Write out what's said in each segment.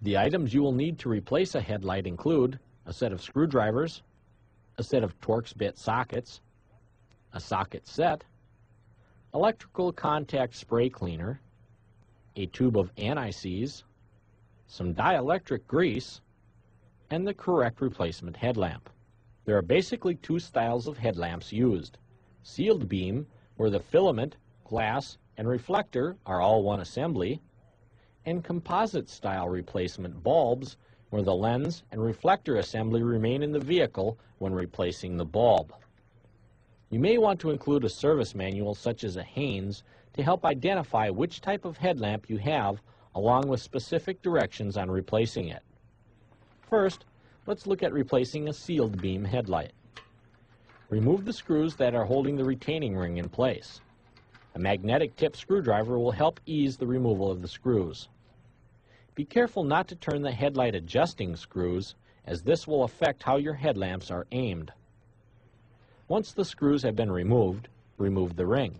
The items you will need to replace a headlight include a set of screwdrivers, a set of Torx bit sockets, a socket set, electrical contact spray cleaner, a tube of anti-seize, some dielectric grease, and the correct replacement headlamp. There are basically two styles of headlamps used: sealed beam, where the filament, glass, and reflector are all one assembly, and composite style replacement bulbs, where the lens and reflector assembly remain in the vehicle when replacing the bulb. You may want to include a service manual such as a Haynes to help identify which type of headlamp you have, along with specific directions on replacing it. First, let's look at replacing a sealed beam headlight. Remove the screws that are holding the retaining ring in place. A magnetic tip screwdriver will help ease the removal of the screws. Be careful not to turn the headlight adjusting screws, as this will affect how your headlamps are aimed. Once the screws have been removed, remove the ring.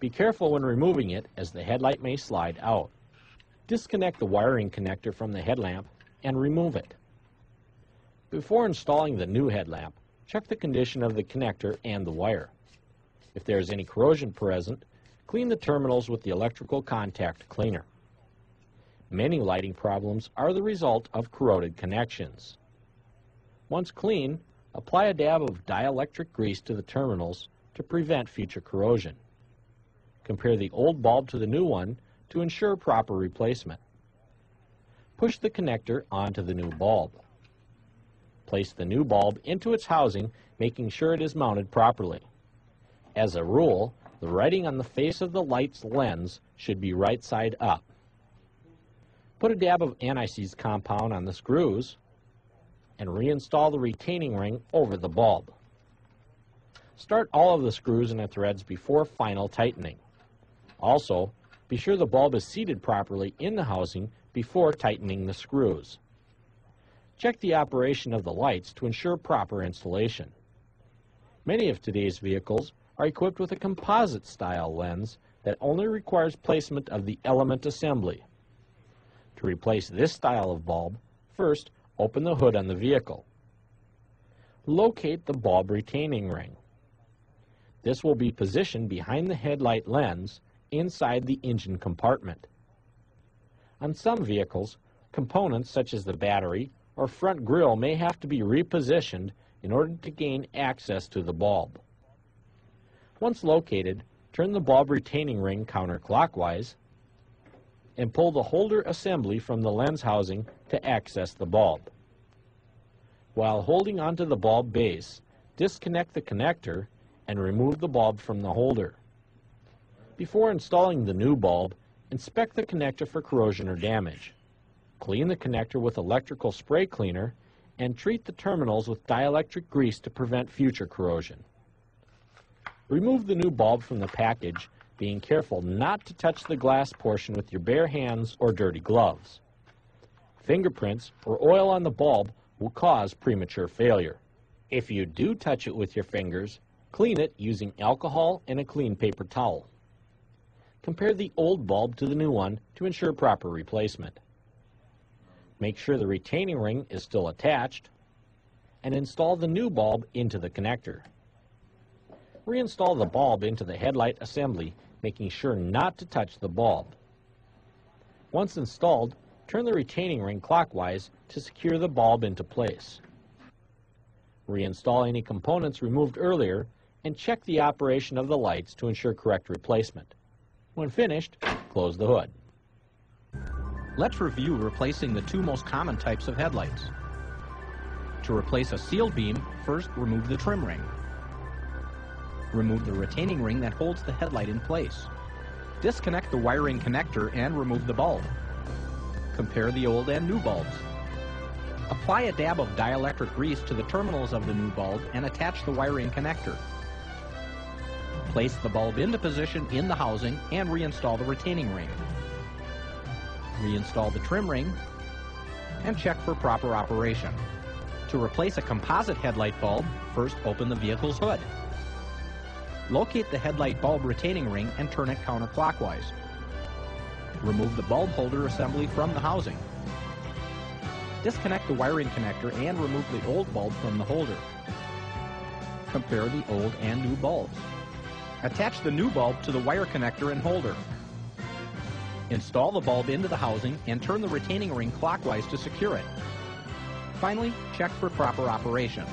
Be careful when removing it, as the headlight may slide out. Disconnect the wiring connector from the headlamp and remove it. Before installing the new headlamp, check the condition of the connector and the wire. If there is any corrosion present, clean the terminals with the electrical contact cleaner. Many lighting problems are the result of corroded connections. Once clean, apply a dab of dielectric grease to the terminals to prevent future corrosion. Compare the old bulb to the new one to ensure proper replacement. Push the connector onto the new bulb. Place the new bulb into its housing, making sure it is mounted properly. As a rule, the writing on the face of the light's lens should be right side up. Put a dab of anti-seize compound on the screws and reinstall the retaining ring over the bulb. Start all of the screws and the threads before final tightening. Also, be sure the bulb is seated properly in the housing before tightening the screws. Check the operation of the lights to ensure proper installation. Many of today's vehicles are equipped with a composite style lens that only requires placement of the element assembly. To replace this style of bulb, first open the hood on the vehicle. Locate the bulb retaining ring. This will be positioned behind the headlight lens inside the engine compartment. On some vehicles, components such as the battery or front grille may have to be repositioned in order to gain access to the bulb. Once located, turn the bulb retaining ring counterclockwise and pull the holder assembly from the lens housing to access the bulb. While holding onto the bulb base, disconnect the connector and remove the bulb from the holder. Before installing the new bulb, inspect the connector for corrosion or damage. Clean the connector with electrical spray cleaner and treat the terminals with dielectric grease to prevent future corrosion. Remove the new bulb from the package, being careful not to touch the glass portion with your bare hands or dirty gloves. Fingerprints or oil on the bulb will cause premature failure. If you do touch it with your fingers, clean it using alcohol and a clean paper towel. Compare the old bulb to the new one to ensure proper replacement. Make sure the retaining ring is still attached, and install the new bulb into the connector. Reinstall the bulb into the headlight assembly, making sure not to touch the bulb. Once installed, turn the retaining ring clockwise to secure the bulb into place. Reinstall any components removed earlier and check the operation of the lights to ensure correct replacement. When finished, close the hood. Let's review replacing the two most common types of headlights. To replace a sealed beam, first remove the trim ring. Remove the retaining ring that holds the headlight in place. Disconnect the wiring connector and remove the bulb. Compare the old and new bulbs. Apply a dab of dielectric grease to the terminals of the new bulb and attach the wiring connector. Place the bulb into position in the housing and reinstall the retaining ring. Reinstall the trim ring and check for proper operation. To replace a composite headlight bulb, first open the vehicle's hood. Locate the headlight bulb retaining ring and turn it counterclockwise. Remove the bulb holder assembly from the housing. Disconnect the wiring connector and remove the old bulb from the holder. Compare the old and new bulbs. Attach the new bulb to the wire connector and holder. Install the bulb into the housing and turn the retaining ring clockwise to secure it. Finally, check for proper operation.